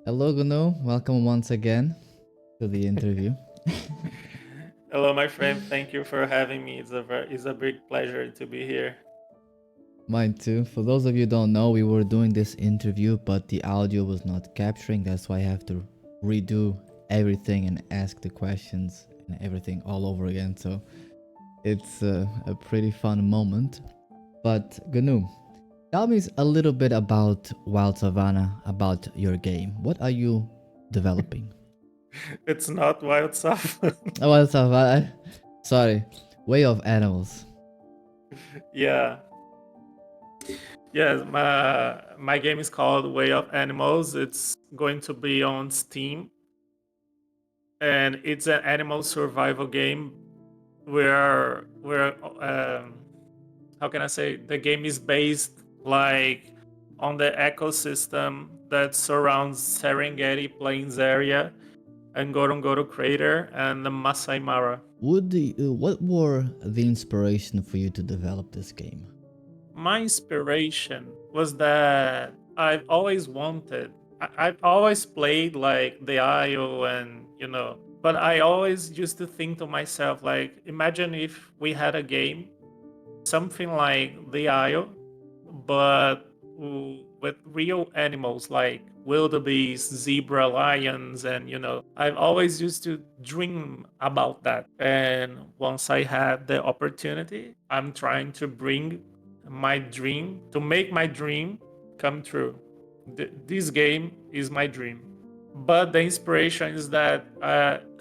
Hello, Gunu. Welcome once again to the interview. Hello, my friend. Thank you for having me. It's a big pleasure to be here. Mine too. For those of you who don't know, we were doing this interview, but the audio was not capturing. That's why I have to redo everything and ask the questions and everything all over again. So it's a pretty fun moment. But Gnu, tell me a little bit about Wild Savannah, about your game. What are you developing? It's not wild stuff. Wild Savannah. Sorry, Way of Animals. Yeah. Yes, my game is called Way of Animals. It's going to be on Steam, and it's an animal survival game where how can I say, the game is based like on the ecosystem that surrounds Serengeti Plains area and Ngorongoro Crater and the Masai Mara. What were the inspiration for you to develop this game? My inspiration was that I've always wanted, I've always played like the IO and, but I always used to think to myself, like, imagine if we had a game, something like the IO, but with real animals like wildebeest, zebra, lions, and I've always used to dream about that. And once I had the opportunity, I'm trying to bring my dream, to make my dream come true. This game is my dream. But the inspiration is that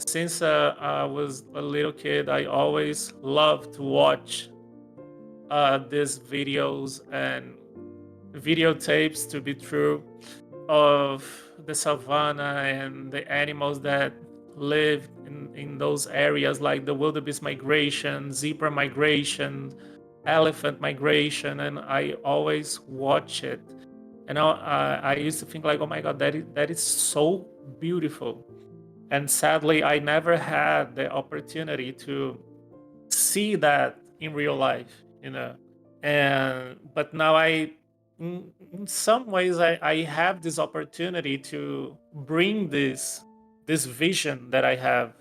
since I was a little kid, I always loved to watch these videos and videotapes, to be true, of the savannah and the animals that live in those areas, like the wildebeest migration, zebra migration, elephant migration, and I always watch it. And I used to think like, oh my God, that is so beautiful. And sadly, I never had the opportunity to see that in real life. And but now in some ways I have this opportunity to bring this vision that I have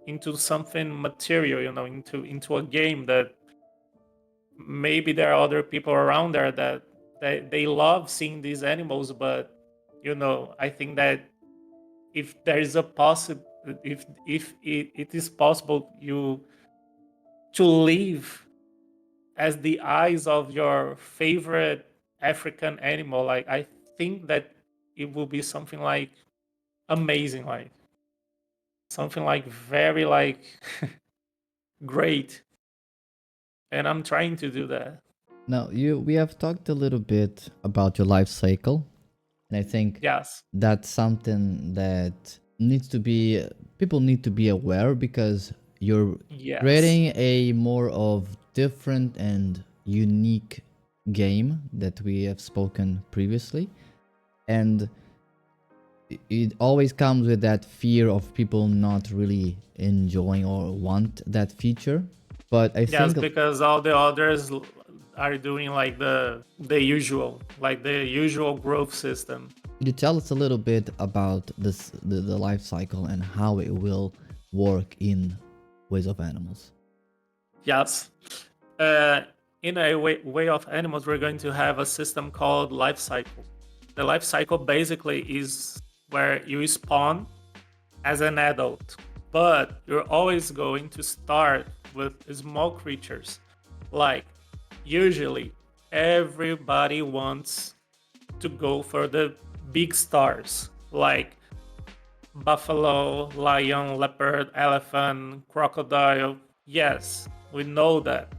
into something material, into a game that maybe there are other people around there that they love seeing these animals, but I think that if there is a possible, if it is possible you to live as the eyes of your favorite African animal, like, I think that it will be something like amazing, like something like very like great. And I'm trying to do that. Now, we have talked a little bit about your life cycle, and I think Yes. that's something that needs to be people need to be aware because you're Yes. creating a more of different and unique game that we have spoken previously, and it always comes with that fear of people not really enjoying or want that feature. But I Yes, think, because all the others are doing like the usual growth system. could you tell us a little bit about the life cycle and how it will work in Ways of Animals? Yes. uh, in a way of animals, we're going to have a system called life cycle. The life cycle basically is where you spawn as an adult, but you're always going to start with small creatures. Like, usually, everybody wants to go for the big stars, like buffalo, lion, leopard, elephant, crocodile. Yes, we know that.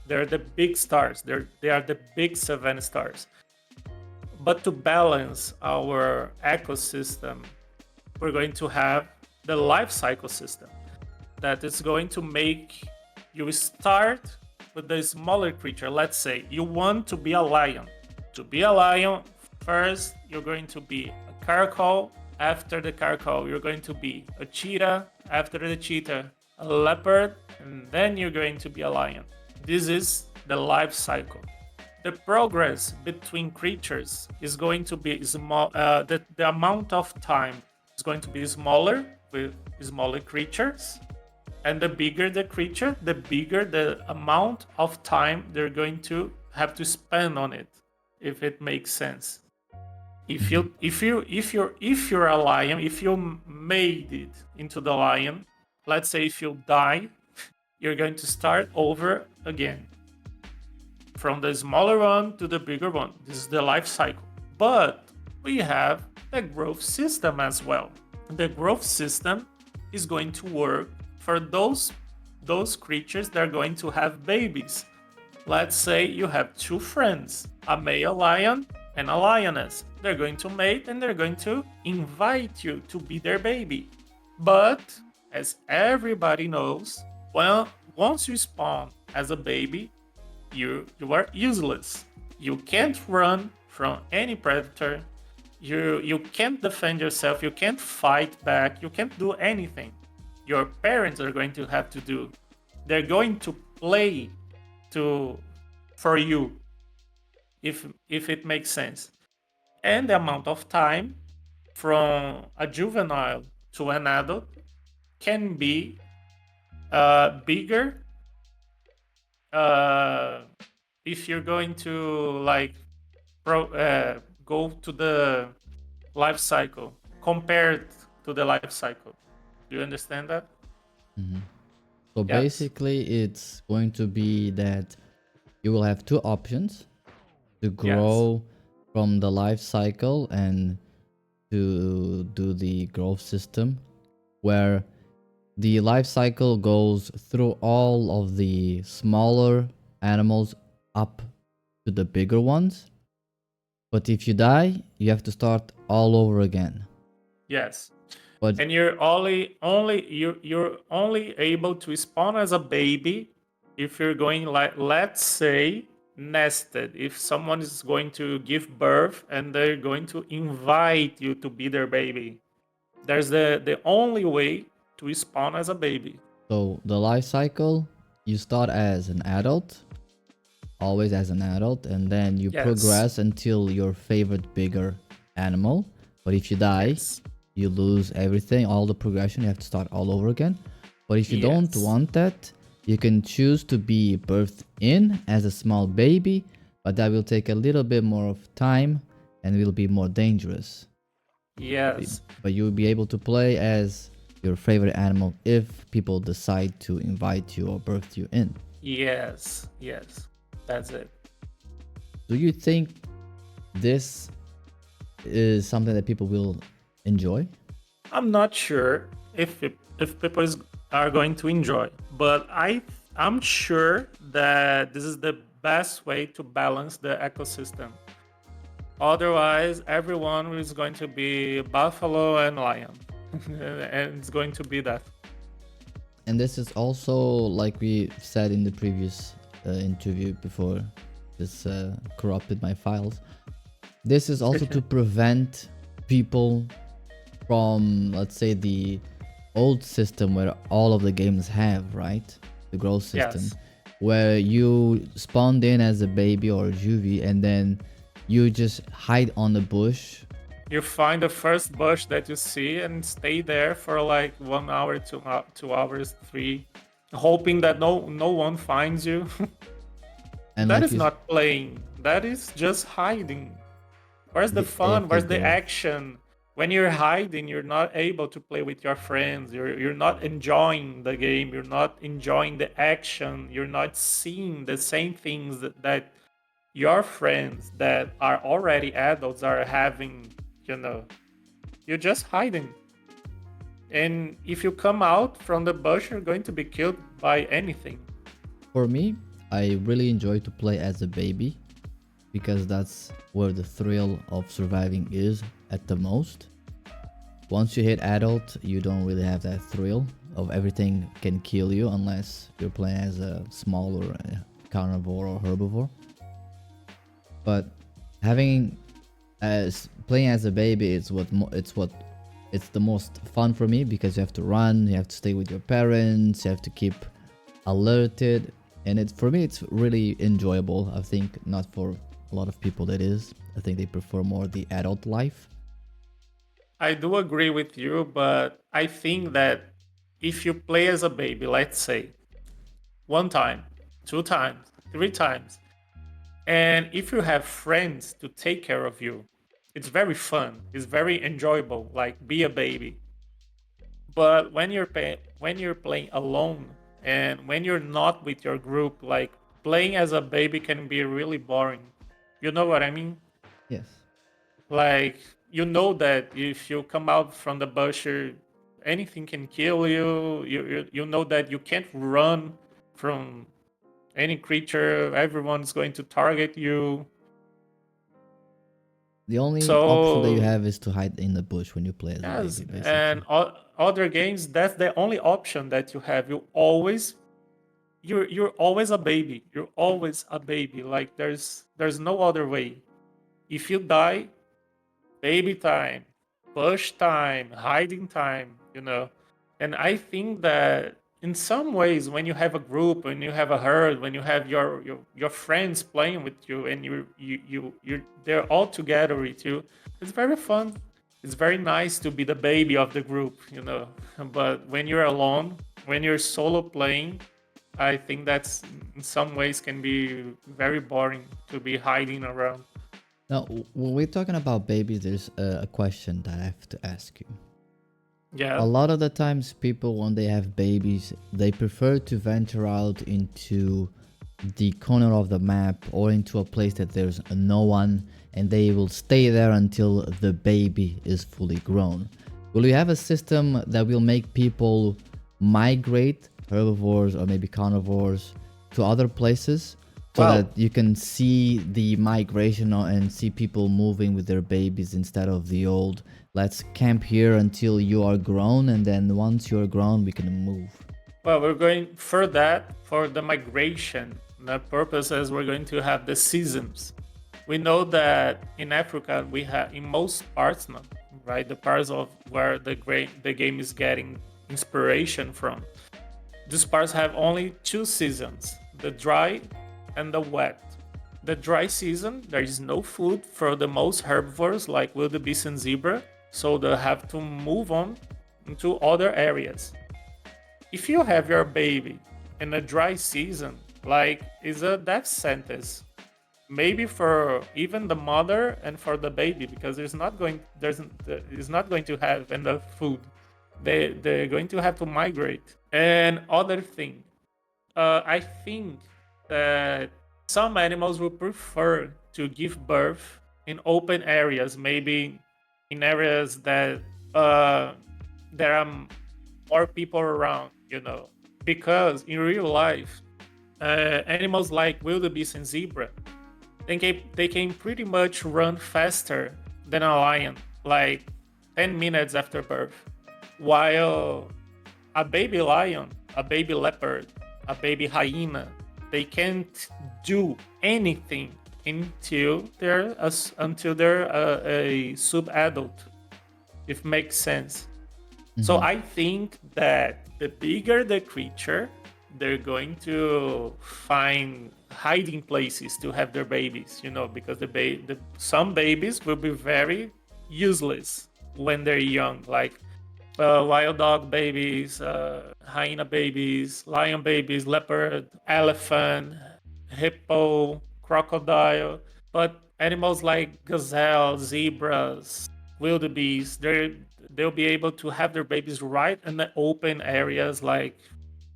They're the big stars. They are the big seven stars. But to balance our ecosystem, we're going to have the life cycle system that is going to make you start with the smaller creature. Let's say you want to be a lion. To be a lion, first you're going to be a caracal. After the caracal, you're going to be a cheetah. After the cheetah, a leopard. And then you're going to be a lion. This is the life cycle. the progress between creatures is going to be small. The amount of time is going to be smaller with smaller creatures, and the bigger the creature, the bigger the amount of time they're going to have to spend on it, if it makes sense. If you're a lion, if you made it into the lion, let's say if you die, you're going to start over again from the smaller one to the bigger one. This is the life cycle. But we have the growth system as well. The growth system is going to work for those creatures that are going to have babies. Let's say you have two friends, a male lion and a lioness. They're going to mate and they're going to invite you to be their baby. But as everybody knows, well, once you spawn as a baby, you are useless. You can't run from any predator. You can't defend yourself. You can't fight back. You can't do anything. Your parents are going to have to do. They're going to play for you, if it makes sense. And the amount of time from a juvenile to an adult can be bigger if you're going to like go to the life cycle compared to the life cycle. Do you understand that? Mhm. So Yes. basically, it's going to be that you will have two options to grow from the life cycle and to do the growth system, where the life cycle goes through all of the smaller animals up to the bigger ones. But if you die, you have to start all over again. Yes. But And you're only able to spawn as a baby if you're going, like, let's say, nested. If someone is going to give birth and they're going to invite you to be their baby, there's the only way to spawn as a baby. so the life cycle, you start as an adult, always as an adult, and then you Yes. progress until your favorite bigger animal. But if you die, Yes. you lose everything, all the progression, you have to start all over again. But if you don't Yes. want that, you can choose to be birthed in as a small baby, but that will take a little bit more of time and will be more dangerous. Yes. But you'll be able to play as your favorite animal if people decide to invite you or birth you in. Yes. Yes. That's it. Do you think this is something that people will enjoy? I'm not sure if people are going to enjoy, but I'm sure that this is the best way to balance the ecosystem. Otherwise, everyone is going to be buffalo and lion, and it's going to be that. And this is also, like we said in the previous interview before this corrupted my files, this is also to prevent people from, let's say, the old system where all of the games have, right? The growth system. Yes. Where you spawned in as a baby or a juvie and then you just hide on the bush. You find the first bush that you see and stay there for like 1 hour, 2 hours, 3, hoping that no one finds you. And That like is you, not playing. That is just hiding. Where's the the fun? epic Where's the growth. action? When you're hiding, you're not able to play with your friends. You're not enjoying the game. You're not enjoying the action. You're not seeing the same things that your friends that are already adults are having, you know. You're just hiding. And if you come out from the bush, you're going to be killed by anything. For me, I really enjoy to play as a baby because that's where the thrill of surviving is at the most. Once you hit adult, you don't really have that thrill of everything can kill you unless you're playing as a small or a carnivore or herbivore. But having as playing as a baby is it's the most fun for me because you have to run, you have to stay with your parents, you have to keep alerted. and it's for me it's really enjoyable. I think not for a lot of people it is. I think they prefer more the adult life. I do agree with you, but I think that if you play as a baby, let's say one time, two times, three times, and if you have friends to take care of you, it's very fun. It's very enjoyable. Like be a baby. But when you're playing alone and when you're not with your group, like playing as a baby can be really boring. You know what I mean? Yes. Like you know that if you come out from the bush, anything can kill you. You know that you can't run from any creature. Everyone's going to target you. The only option that you So have is to hide in the bush when you play as a yes, baby, basically. and other games, that's the only option that you have. You're always a baby. You're always a baby. Like there's no other way. If you die, baby time, bush time, hiding time, you know. And I think that in some ways, when you have a group, when you have a herd, when you have your friends playing with you, and you they're all together with you, it's very fun. It's very nice to be the baby of the group, you know. But when you're alone, when you're solo playing, I think that's in some ways can be very boring to be hiding around. Now, when we're talking about babies, there's a question that I have to ask you. A Yeah. lot of the times, people, when they have babies, they prefer to venture out into the corner of the map or into a place that there's no one, and they will stay there until the baby is fully grown. Will you have a system that will make people migrate, herbivores or maybe carnivores, to other places so Well, that you can see the migration and see people moving with their babies instead of the old, let's camp here until you are grown, and then once you're grown we can move? Well, we're going for that, for the migration. The purpose is we're going to have the seasons. We know that in Africa, we have, in most parts, not right, the parts of where the game is getting inspiration from. These parts have only two seasons, the dry and the wet. The dry season, there is no food for the most herbivores like wildebeest and zebra, so they have to move on into other areas. If you have your baby in a dry season, like is a death sentence. Maybe for even the mother and for the baby, because it's not going to have enough food. They're going to have to migrate. And other thing, I think that some animals will prefer to give birth in open areas, maybe in areas that there are more people around, you know, because in real life, animals like wildebeest and zebra, they can pretty much run faster than a lion, like 10 minutes after birth, while a baby lion, a baby leopard, a baby hyena, they can't do anything until they're a sub-adult, if makes sense. So Mhm. I think that the bigger the creature, they're going to find hiding places to have their babies, you know, because some babies will be very useless when they're young, like wild dog babies, hyena babies, lion babies, leopard, elephant, hippo, crocodile. But animals like gazelle, zebras, wildebeest, they'll be able to have their babies right in the open areas, like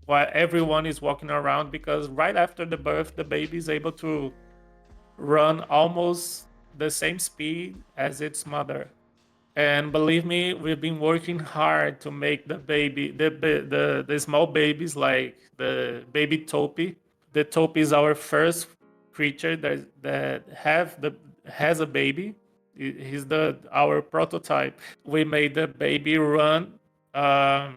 while everyone is walking around, because right after the birth, the baby is able to run almost the same speed as its mother. And believe me, we've been working hard to make the small babies, like the baby topi. The topi is our first creature that has a baby. He's the our prototype. We made the baby run at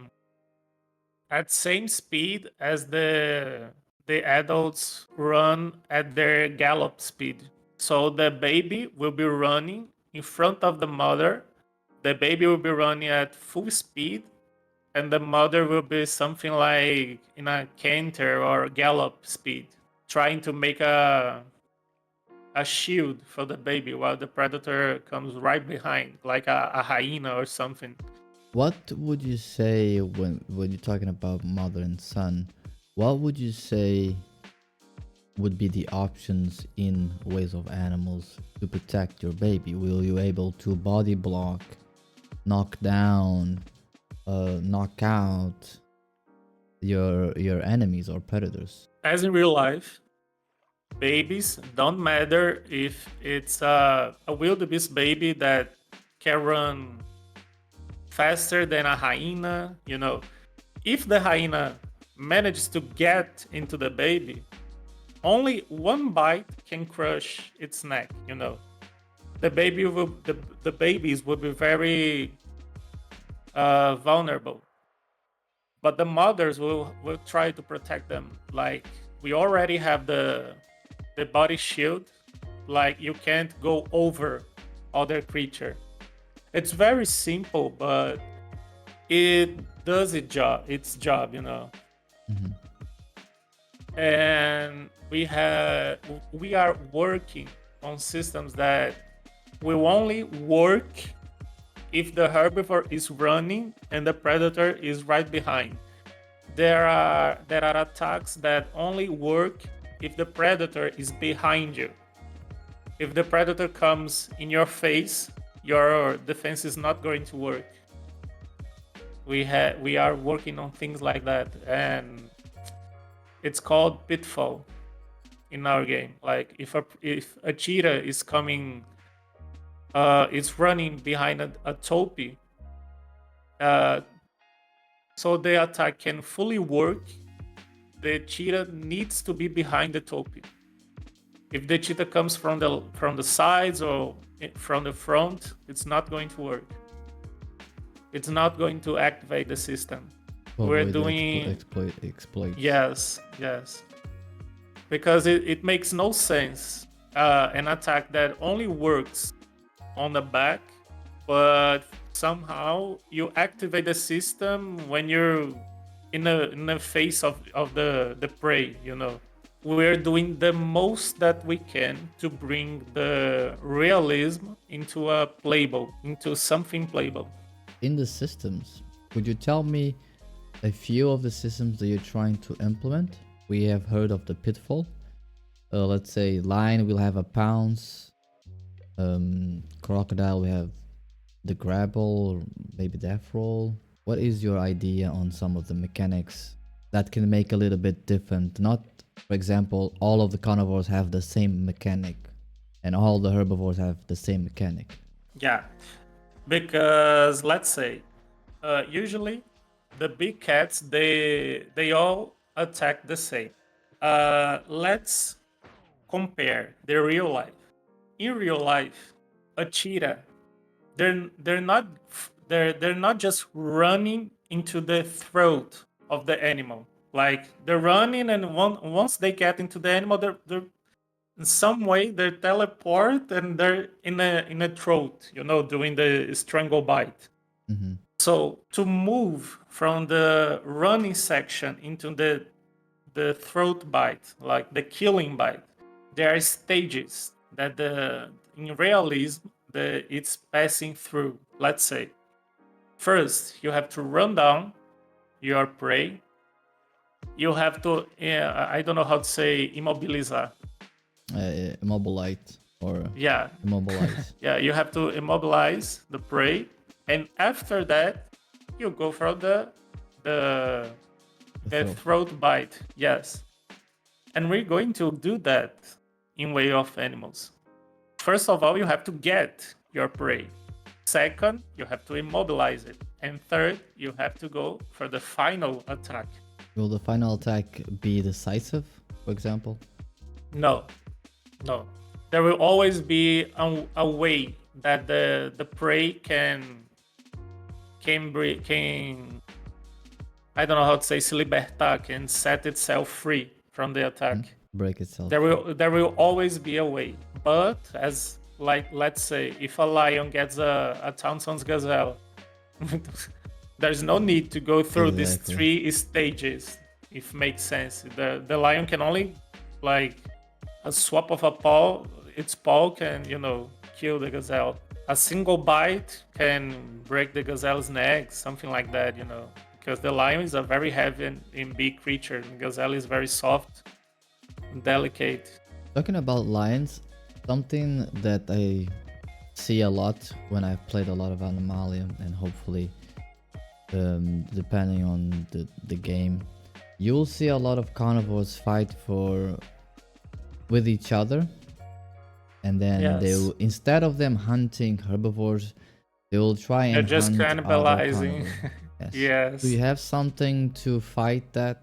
same speed as the adults run at their gallop speed. So the baby will be running in front of the mother. The baby will be running at full speed, and the mother will be something like in a canter or gallop speed, trying to make a shield for the baby while the predator comes right behind, like a hyena or something. What would you say when you're talking about mother and son? What would you say would be the options in Ways of Animals to protect your baby? Will you able to body block, knock down, knock out your enemies or predators? As in real life, babies don't matter if it's a wildebeest baby that can run faster than a hyena. If the hyena manages to get into the baby, only one bite can crush its neck. The babies will be very vulnerable, but the mothers will try to protect them. Like, we already have the body shield, like you can't go over other creature. It's very simple, but it does its job. Mhm. And we are working on systems that will only work if the herbivore is running and the predator is right behind. There are attacks that only work if the predator is behind you. If the predator comes in your face, your defense is not going to work. We are working on things like that, and it's called pitfall in our game. Like, if a cheetah is coming, it's running behind a topi, so the attack can fully work, the cheetah needs to be behind the topi. If the cheetah comes from the sides or from the front, it's not going to work. It's not going to activate the system. We're Avoid the doing exploits. yes, because it makes no sense, an attack that only works on the back, but somehow you activate the system when you're in the face of the prey. We're doing the most that we can to bring the realism into into something playable. In the systems, could you tell me a few of the systems that you're trying to implement? We have heard of the pitfall. Let's say lion will have a pounce. Crocodile will have the grapple, or maybe death roll. What is your idea on some of the mechanics that can make a little bit different? Not, for example, all of the carnivores have the same mechanic, and all the herbivores have the same mechanic. Yeah, because let's say, usually the big cats, they all attack the same. Let's compare the real life. In real life, a cheetah, they're not just running into the throat of the animal. Like, they're running, and once they get into the animal, they're in some way they teleport and they're in a throat, doing the strangle bite. Mm-hmm. So to move from the running section into the throat bite, like the killing bite, there are stages that in realism it's passing through. Let's say, first you have to run down your prey. You have to, I don't know how to say immobilizar. Immobilite or Yeah, immobilize. yeah, you have to immobilize the prey, and after that, you go for the throat. throat bite. Yes, and we're going to do that in Way of Animals. First of all, you have to get your prey. Second, you have to immobilize it, and third, you have to go for the final attack. Will the final attack be decisive, for example? No, there will always be a way that the prey can I don't know how to say, se libertar, can set itself free from the attack. Break itself. There will always be a way. But as, like, let's say if a lion gets a Townsend's gazelle, There's no need to go through these Exactly. 3 stages, if makes sense. The lion can only, like, a swap of a paw, its paw can, kill the gazelle. A single bite can break the gazelle's neck, something like that, because the lion is a very heavy and big creature, and gazelle is very soft and delicate. Talking about lions, something that I see a lot when I've played a lot of Animalia, and hopefully, depending on the game, you'll see a lot of carnivores fight with each other, and then they'll, Yes, instead of them hunting herbivores, they will try they're and just hunt other cannibalizing. carnivores. Yes. Do Yes. you have something to fight that,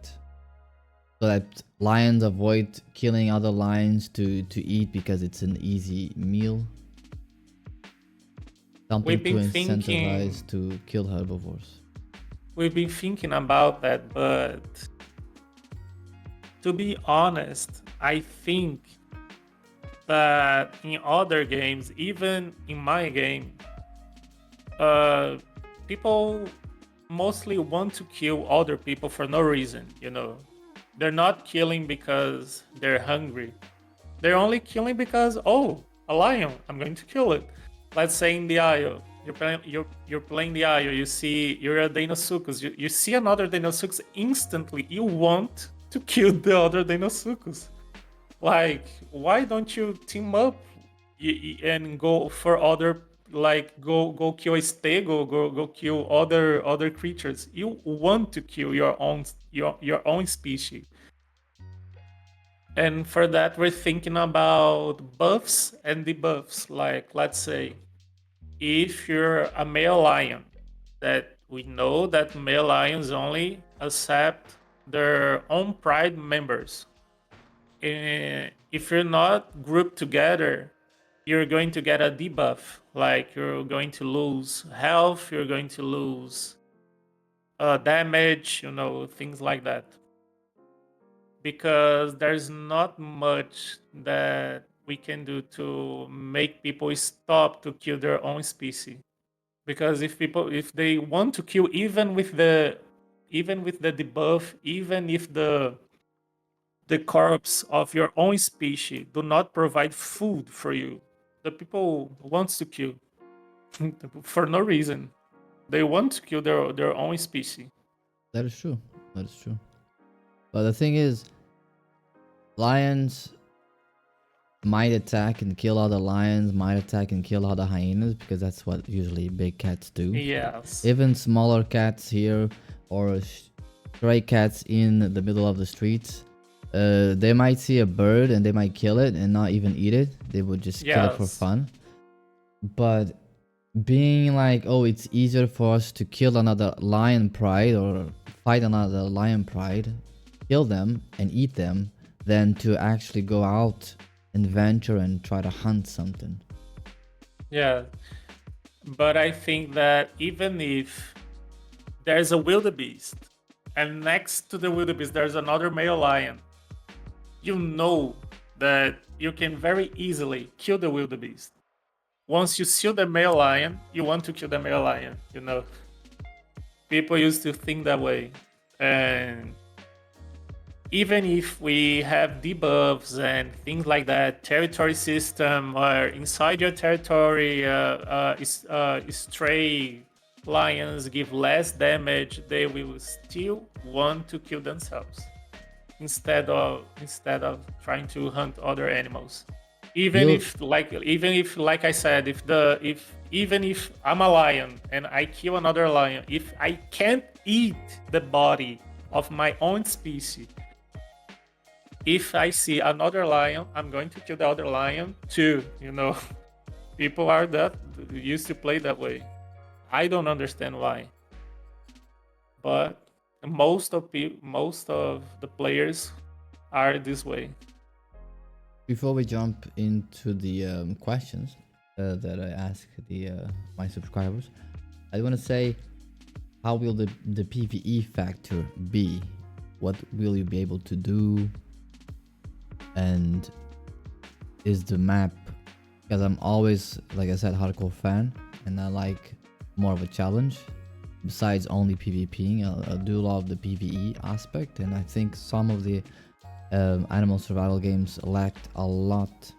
so that lions avoid killing other lions to eat because it's an easy meal? Something We've to been incentivize thinking to kill herbivores. we've been thinking about that, but to be honest, I think that in other games, even in my game, people mostly want to kill other people for no reason, They're not killing because they're hungry. They're only killing because, oh, a lion, I'm going to kill it. Let's say in the Isle, you're playing the Isle, you're a Deinosuchus, you see another Deinosuchus, instantly you want to kill the other Deinosuchus. Like, why don't you team up and go for other, like, go kill a stego, go kill other creatures? You want to kill your own species. And for that, we're thinking about buffs and debuffs. Like, let's say, if you're a male lion, that we know that male lions only accept their own pride members. If you're not grouped together, you're going to get a debuff. Like, you're going to lose health, you're going to lose damage, things like that. Because there's not much that we can do to make people stop to kill their own species. Because if they want to kill, even with the debuff, even if the corpse of your own species do not provide food for you, the people wants to kill for no reason. They want to kill their own species. That is true. That is true. But the thing is, lions might attack and kill other lions, might attack and kill other hyenas, because that's what usually big cats do. Yes. Even smaller cats here, or stray cats in the middle of the streets, they might see a bird and they might kill it and not even eat it. They would just kill it for Yes. fun. But being like, oh, it's easier for us to kill another lion pride or fight another lion pride, kill them and eat them, than to actually go out and venture and try to hunt something. Yeah. But I think that even if there's a wildebeest, and next to the wildebeest there's another male lion, you know that you can very easily kill the wildebeest. Once you see the male lion, you want to kill the male lion, People used to think that way. And even if we have debuffs and things like that, territory system, or inside your territory, stray lions give less damage, they will still want to kill themselves instead of trying to hunt other animals. Even You if, like I said, even if I'm a lion and I kill another lion, if I can't eat the body of my own species, if I see another lion, I'm going to kill the other lion too. People are that used to play that way. I don't understand why, but most of the players are this way. Before we jump into the questions that I ask my subscribers, I want to say, how will the PvE factor be? What will you be able to do? And is the map, because I'm always, like I said, hardcore fan, and I like more of a challenge. besides only PvPing. I do love the PvE aspect, and I think some of the animal survival games lacked a lot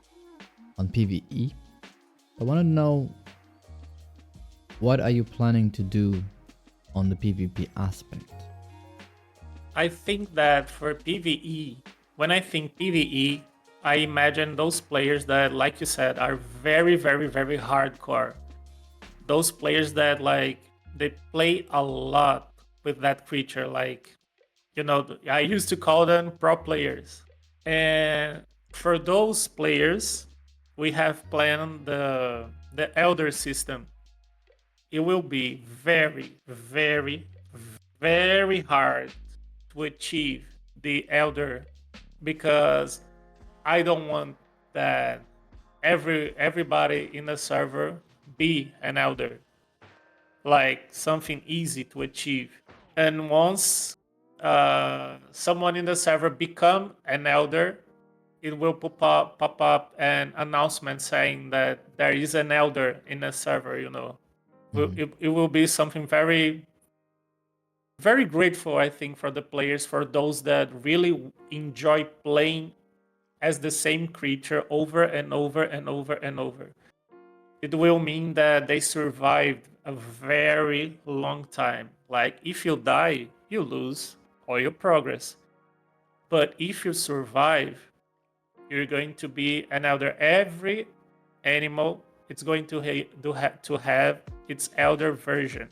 on PvE. I want to know, what are you planning to do on the PvP aspect? I think that for PvE, when I think PvE, I imagine those players that, like you said, are very, very, very hardcore. Those players that like they play a lot with that creature. Like, I used to call them pro players. And for those players, we have planned the Elder system. It will be very, very, very hard to achieve the Elder, because I don't want that everybody in the server be an Elder, like something easy to achieve. And once someone in the server become an Elder, it will pop up an announcement saying that there is an Elder in the server. Mhm. It will be something very, very grateful, I think, for the players, for those that really enjoy playing as the same creature over and over and over and over. It will mean that they survived a very long time. Like, if you die, you lose all your progress. But if you survive, you're going to be an elder. Every animal, it's going to have its elder version.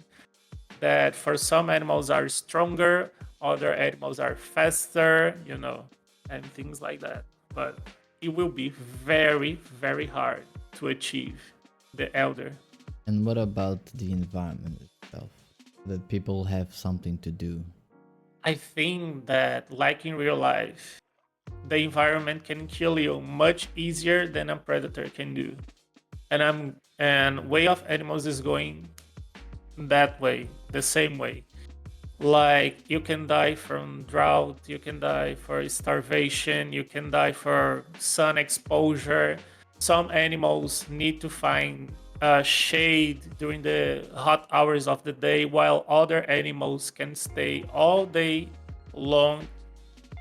That for some animals are stronger, other animals are faster, and things like that. But it will be very, very hard to achieve the elder. And what about the environment itself? That people have something to do. I think that, like in real life, the environment can kill you much easier than a predator can do. And Way of Animals is going that way, the same way. Like, you can die from drought, you can die for starvation, you can die for sun exposure. Some animals need to find shade during the hot hours of the day, while other animals can stay all day long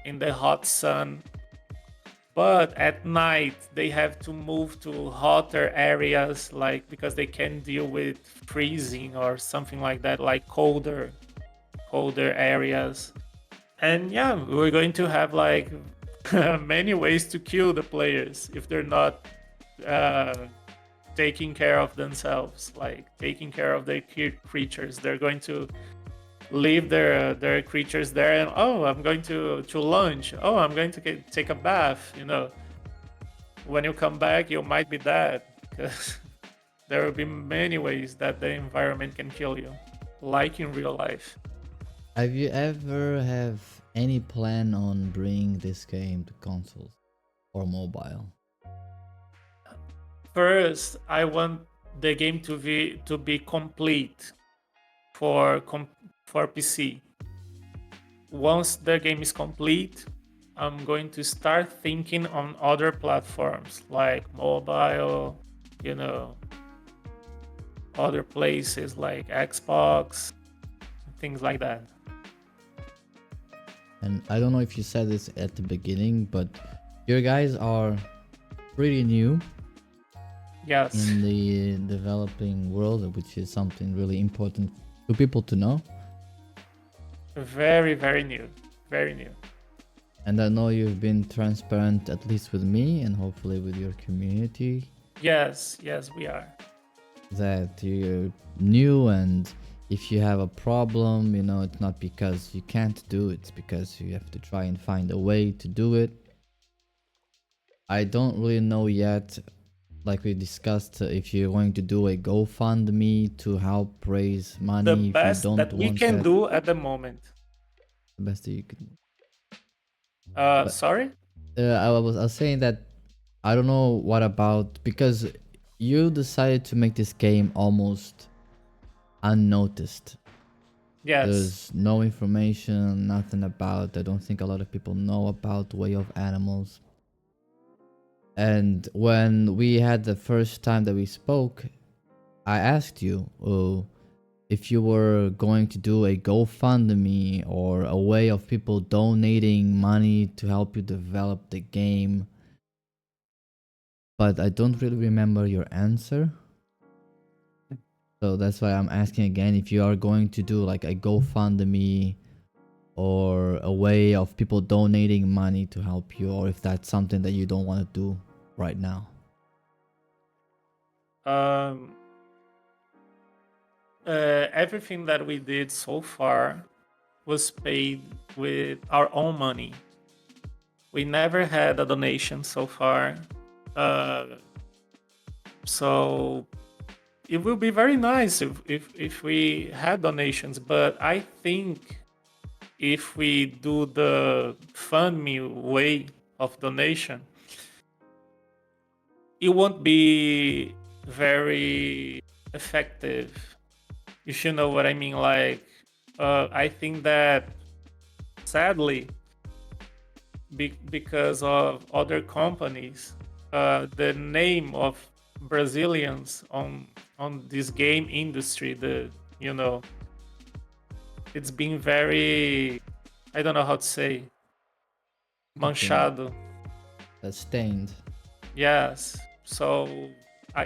in the hot sun. But at night they have to move to hotter areas, like, because they can't deal with freezing or something like that, like colder areas. And yeah, we're going to have like many ways to kill the players if they're not uh, taking care of themselves, like taking care of their creatures. They're going to leave their creatures there, and oh, I'm going to lunch. Oh, I'm going to take a bath. When you come back, you might be dead, because there will be many ways that the environment can kill you, like in real life. Have you ever have any plan on bringing this game to consoles or mobile? First, I want the game to be complete for for PC. Once the game is complete, I'm going to start thinking on other platforms like mobile, you know, other places like Xbox, things like that. And I don't know if you said this at the beginning, but you guys are pretty new Yes, in the developing world, which is something really important to people to know. very, very new, very new. And I know you've been transparent, at least with me and hopefully with your community, Yes, yes, we are. that you're new, and if you have a problem, it's not because you can't do it, it's because you have to try and find a way to do it. I don't really know yet, like we discussed, if you're going to do a GoFundMe to help raise The money. If you best don't that we want can that, do at the moment. the best that you can. But Sorry? I was saying that I don't know what about, because you decided to make this game almost unnoticed. Yes. There's no information, nothing about. I don't think a lot of people know about Way of Animals. And when we had the first time that we spoke, I asked you, oh, if you were going to do a GoFundMe or a way of people donating money to help you develop the game. But I don't really remember your answer. So that's why I'm asking again if you are going to do like a GoFundMe or a way of people donating money to help you, or if that's something that you don't want to do right now. Everything that we did so far was paid with our own money. We never had a donation so far. So it will be very nice if we had donations, but I think if we do the fund me way of donation, it won't be very effective, if you know what I mean. Like, I think that sadly, because of other companies, the name of Brazilians on this game industry, it's been very, I don't know how to say, manchado. Stained. Yes. So,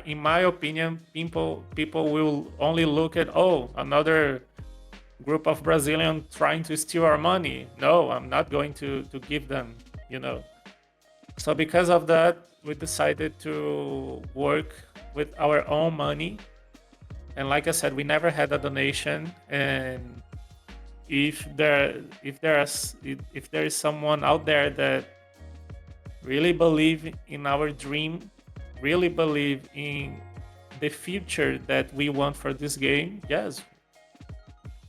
in my opinion, people will only look at, oh, another group of Brazilians trying to steal our money. No, I'm not going to give them, So because of that, we decided to work with our own money. And like I said, we never had a donation. And if there is someone out there that really believe in our dream, really believe in the future that we want for this game, yes,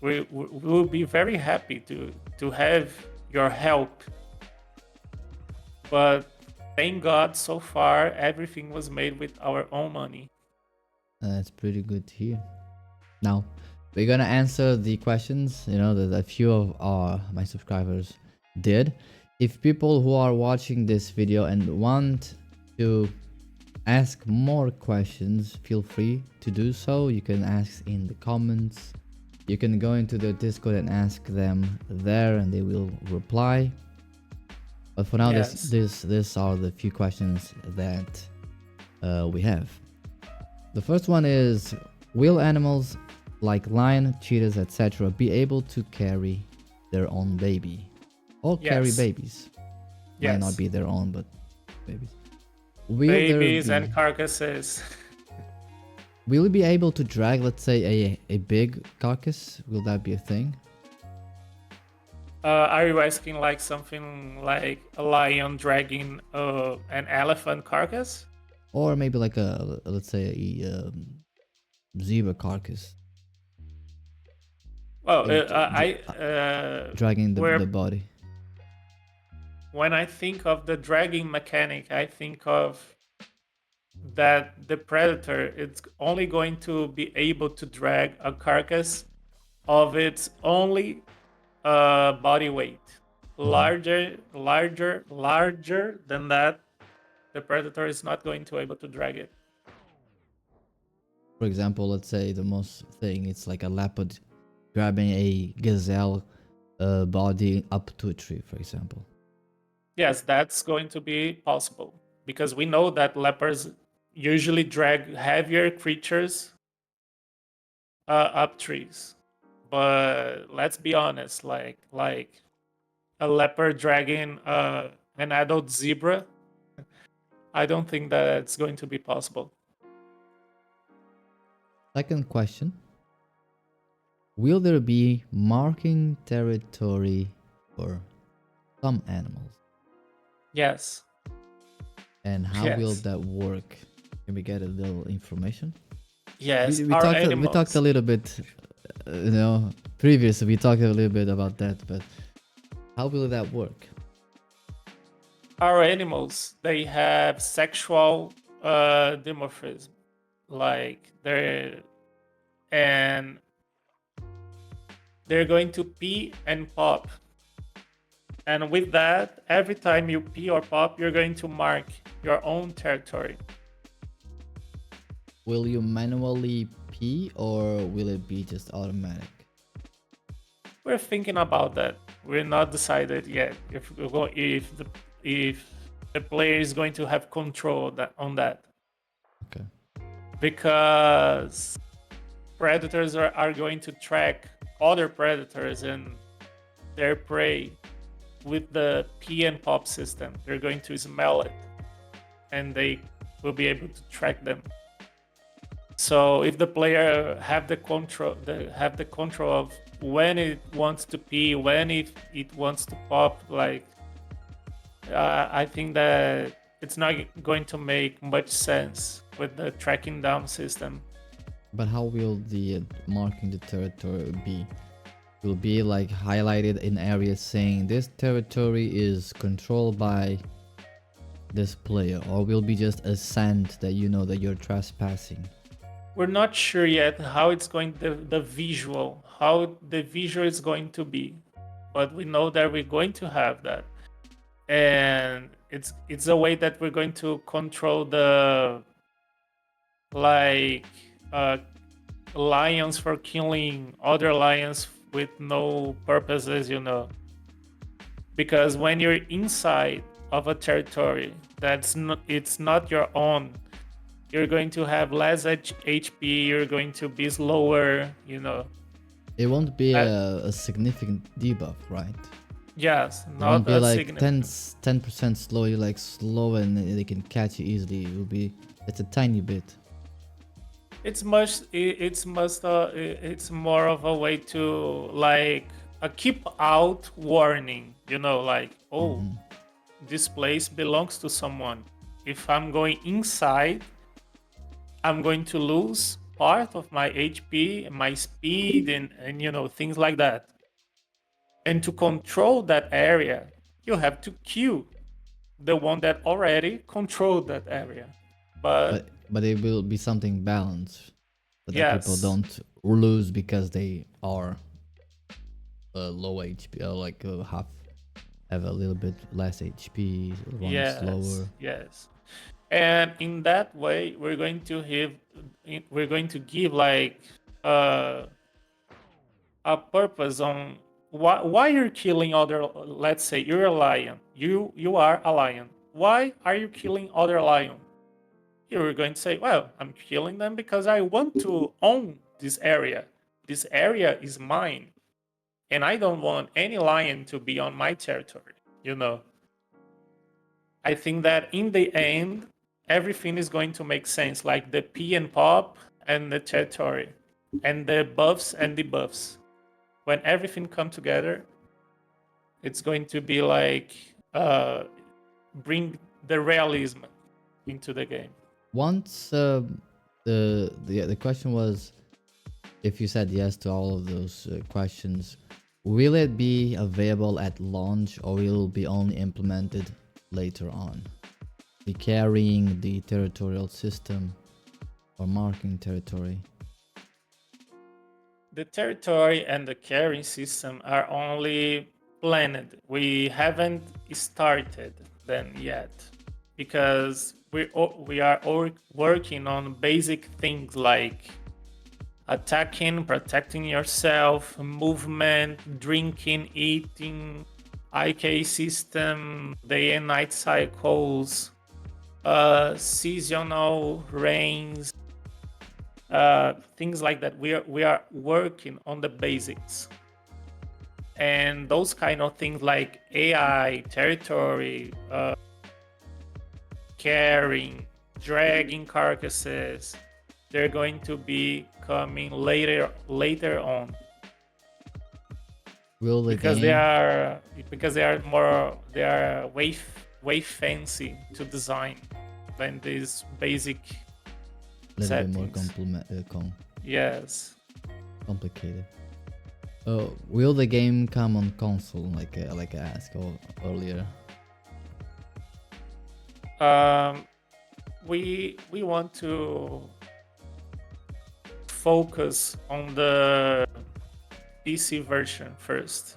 we will be very happy to have your help. But thank God, so far everything was made with our own money. That's pretty good to hear. Now, we're gonna answer the questions, that a few of my subscribers did. If people who are watching this video and want to ask more questions, feel free to do so. You can ask in the comments. You can go into the Discord and ask them there and they will reply. But for now, Yes. this are the few questions that we have. The first one is, will animals like lion, cheetahs, etc. be able to carry their own baby? Or carry Yes. babies? Yes. Might not be their own, but babies. Babies and carcasses. Will we be able to drag, let's say, a big carcass? Will that be a thing? Are you asking like something like a lion dragging an elephant carcass? Or maybe like let's say a zebra carcass. Well, dragging the body. When I think of the dragging mechanic, I think of that the predator is only going to be able to drag a carcass of its only body weight. Larger than that, the predator is not going to be able to drag it. For example, let's say the most thing, it's like a leopard grabbing a gazelle body up to a tree, for example. Yes, that's going to be possible because we know that leopards usually drag heavier creatures up trees. But let's be honest, like a leopard dragging an adult zebra, I don't think that's going to be possible. Second question. Will there be marking territory for some animals? Yes. And how will that work? Can we get a little information? Yes, we talked a little bit, previously we talked a little bit about that, but how will that work? Our animals, they have sexual dimorphism, like they're going to pee and pop. And with that, every time you pee or pop, you're going to mark your own territory. Will you manually pee HP, or will it be just automatic? We're thinking about that. We're not decided yet if the player is going to have control on that. Okay. Because predators are going to track other predators and their prey with the pee and pop system. They're going to smell it and they will be able to track them. So if the player have the control of when it wants to pee, when it wants to pop, like I think that it's not going to make much sense with the tracking down system. But how will the marking the territory be? Will be like highlighted in areas saying this territory is controlled by this player, or will be just a sand that you know that you're trespassing? We're not sure yet how it's going how the visual is going to be, but we know that we're going to have that, and it's a way that we're going to control the like lions for killing other lions with no purposes, because when you're inside of a territory it's not your own, you're going to have less HP, you're going to be slower, It won't be Uh, a significant debuff, right? Yes, It won't not be a like significant. 10% slow, you like slow and they can catch you easily. It will be, it's a tiny bit. It's more of a way to like a keep out warning, like, oh, Mhm. this place belongs to someone. If I'm going inside, I'm going to lose part of my HP and my speed and things like that. And to control that area, you have to kill the one that already controlled that area. But But it will be something balanced so that people yes, don't lose because they are low HP, like half have a little bit less HP, run yes, slower. yes. And in that way, we're going to give like uh, a purpose on why you're killing other. Let's say you're a lion. You are a lion. Why are you killing other lion? You're going to say, well, I'm killing them because I want to own this area. This area is mine, and I don't want any lion to be on my territory. I think that in the end, everything is going to make sense, like the P and pop and the territory, and the buffs and debuffs. When everything come together, it's going to be like bring the realism into the game. Once the question was, if you said yes to all of those questions, will it be available at launch or will it be only implemented later on? Be carrying the territorial system or marking territory. The territory and the carrying system are only planned. We haven't started them yet because we are all working on basic things like attacking, protecting yourself, movement, drinking, eating, IK system, day and night cycles, seasonal rains, things like that. We are working on the basics, and those kind of things like AI, territory, carrying, dragging carcasses, they're going to be coming later on Will the because game they are way fancy to design than these basic a little bit more settings. Yes. complicated? Will the game come on console, like I asked earlier? We want to focus on the PC version first,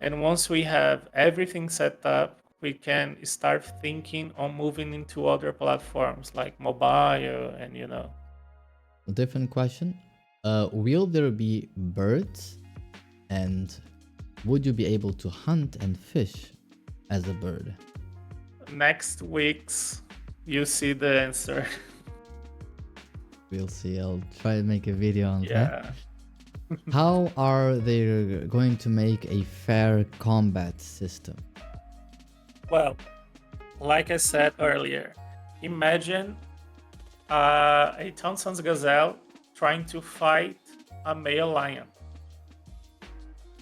and once we have everything set up, we can start thinking on moving into other platforms like mobile and a different question. Will there be birds, and would you be able to hunt and fish as a bird? Next week's, you see the answer. We'll see. I'll try to make a video on that. Yeah. How are they going to make a fair combat system? Well, like I said earlier, imagine a Townsend's gazelle trying to fight a male lion.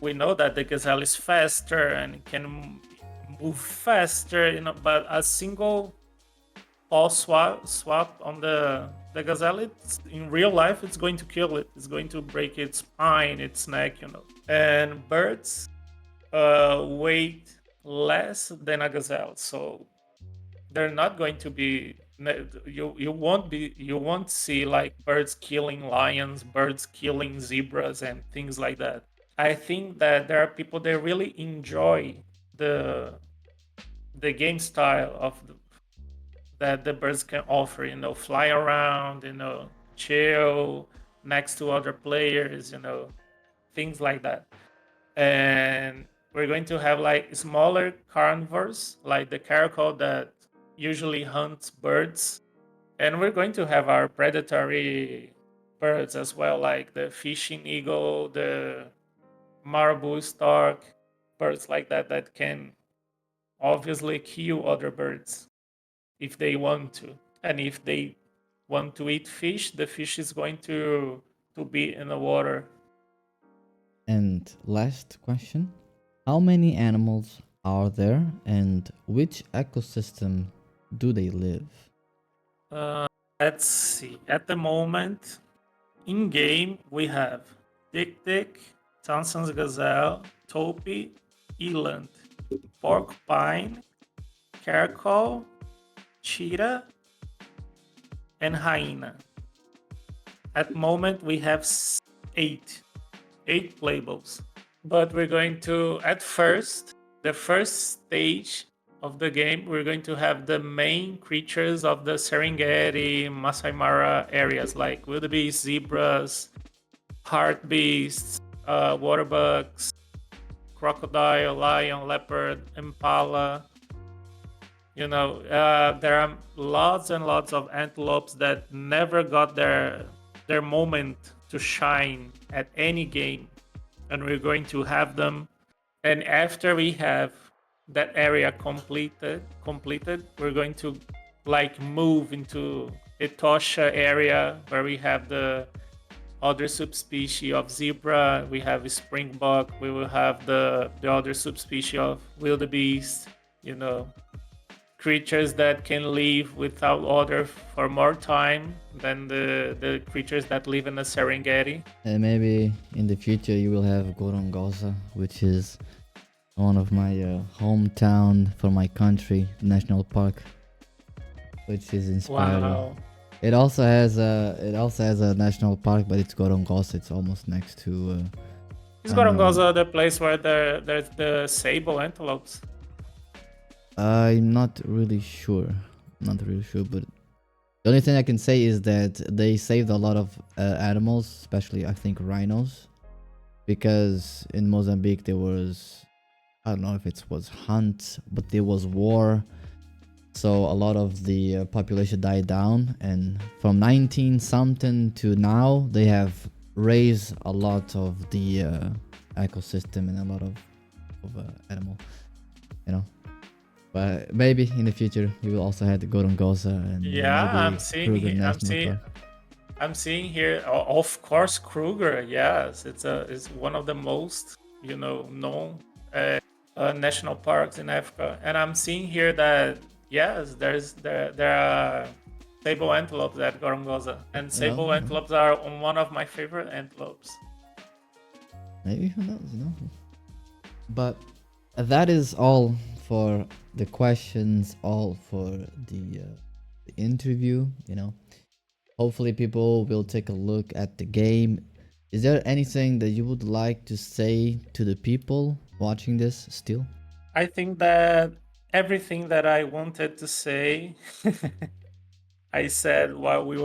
We know that the gazelle is faster and can move faster, but a single paw swap on the gazelle, in real life, it's going to kill it. It's going to break its spine, its neck. And birds weight less than a gazelle, so they're not going to be. You won't see like birds killing lions, birds killing zebras, and things like that. I think that there are people that really enjoy the game style of that the birds can offer. Fly around, chill next to other players, things like that. And we're going to have like smaller carnivores, like the caracal that usually hunts birds, and we're going to have our predatory birds as well, like the fishing eagle, the marabou stork, birds like that can obviously kill other birds if they want to. And if they want to eat fish, the fish is going to be in the water. And last question. How many animals are there, and which ecosystem do they live? Let's see. At the moment, in game, we have Dick Dick, Townsend's gazelle, Topi, eland, porcupine, caracal, cheetah, and hyena. At the moment, we have eight playables. But we're going to, at first, the first stage of the game, we're going to have the main creatures of the Serengeti, Masai Mara areas, like wildebeest, zebras, hartebeests, water bugs, crocodile, lion, leopard, impala. There are lots and lots of antelopes that never got their moment to shine at any game, and we're going to have them. And after we have that area completed, we're going to like move into Etosha area, where we have the other subspecies of zebra, we have springbok, we will have the other subspecies of wildebeest, creatures that can live without water for more time than the creatures that live in the Serengeti. And maybe in the future you will have Gorongosa, which is one of my hometown for my country, national park, which is inspiring. Wow. It also has a national park, but it's Gorongosa. It's almost next to. Is Gorongosa the place where there's the sable antelopes? I'm not really sure. But the only thing I can say is that they saved a lot of animals, especially I think rhinos, because in Mozambique there was, I don't know if it was hunt, but there was war, so a lot of the population died down, and from 19 something to now they have raised a lot of the ecosystem and a lot of animal, but maybe in the future we will also have the Gorongosa and I'm seeing here, of course, Kruger. Yes, it's one of the most known national parks in Africa, and I'm seeing here that yes, there are sable antelopes at Gorongosa, and sable antelopes are one of my favorite antelopes. Maybe, who knows, But that is all for the questions, all for the interview. Hopefully people will take a look at the game. Is there anything that you would like to say to the people watching this still? I think that everything that I wanted to say I said while we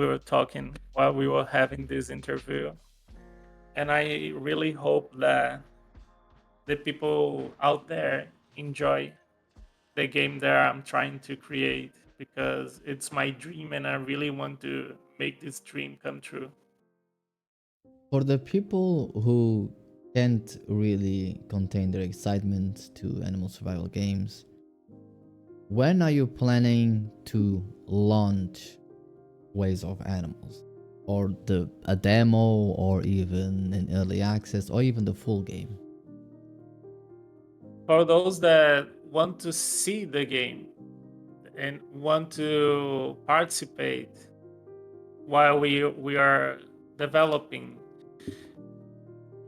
were talking, while we were having this interview. And I really hope that the people out there enjoy the game that I'm trying to create, because it's my dream and I really want to make this dream come true. For the people who can't really contain their excitement to animal survival games, when are you planning to launch Ways of Animals? Or a demo, or even an early access, or even the full game? For those that want to see the game and want to participate while we are developing,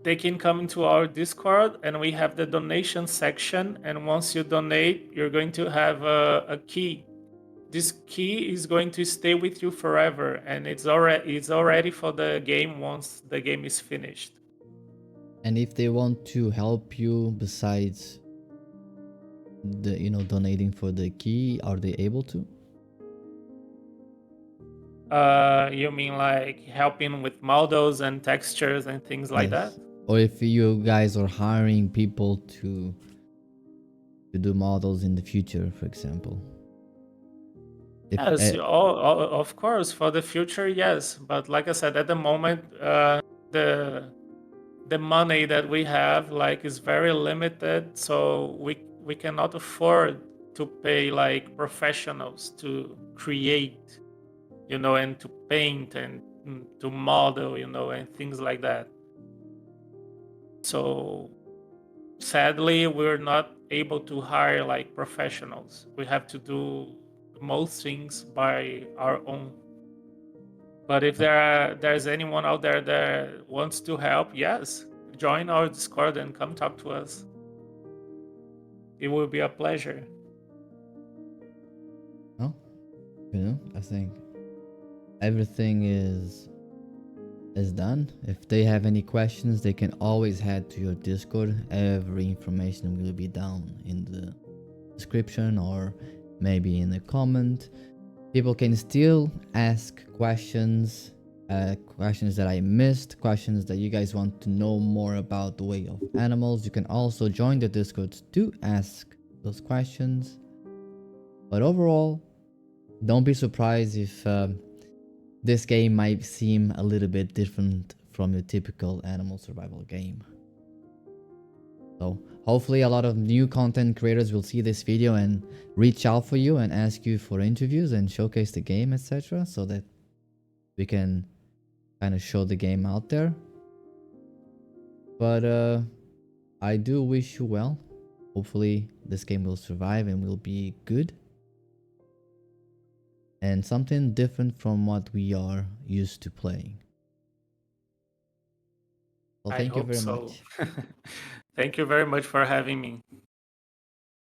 they can come into our Discord and we have the donation section. And once you donate, you're going to have a key. This key is going to stay with you forever, and it's already for the game once the game is finished. And if they want to help you besides donating for the key, are they able to? You mean like helping with models and textures and things like that? Yes. Or if you guys are hiring people to do models in the future, for example. If Yes, of course, for the future, yes. But like I said, at the moment, the the money that we have like is very limited, so we cannot afford to pay like professionals to create, and to paint and to model, and things like that. So sadly, we're not able to hire like professionals. We have to do most things by our own. But if there's anyone out there that wants to help, yes, join our Discord and come talk to us. It will be a pleasure. no, I think everything is done. If they have any questions, they can always head to your Discord. Every information will be down in the description, or maybe in the comment. People can still ask questions, questions that I missed, questions that you guys want to know more about the Way of Animals. You can also join the Discord to ask those questions. But overall, don't be surprised if this game might seem a little bit different from your typical animal survival game. So hopefully a lot of new content creators will see this video and reach out for you and ask you for interviews and showcase the game, etc., so that we can kind of show the game out there. But I do wish you well. Hopefully this game will survive and will be good, and something different from what we are used to playing. Well, I thank you hope very so. much. Thank you very much for having me.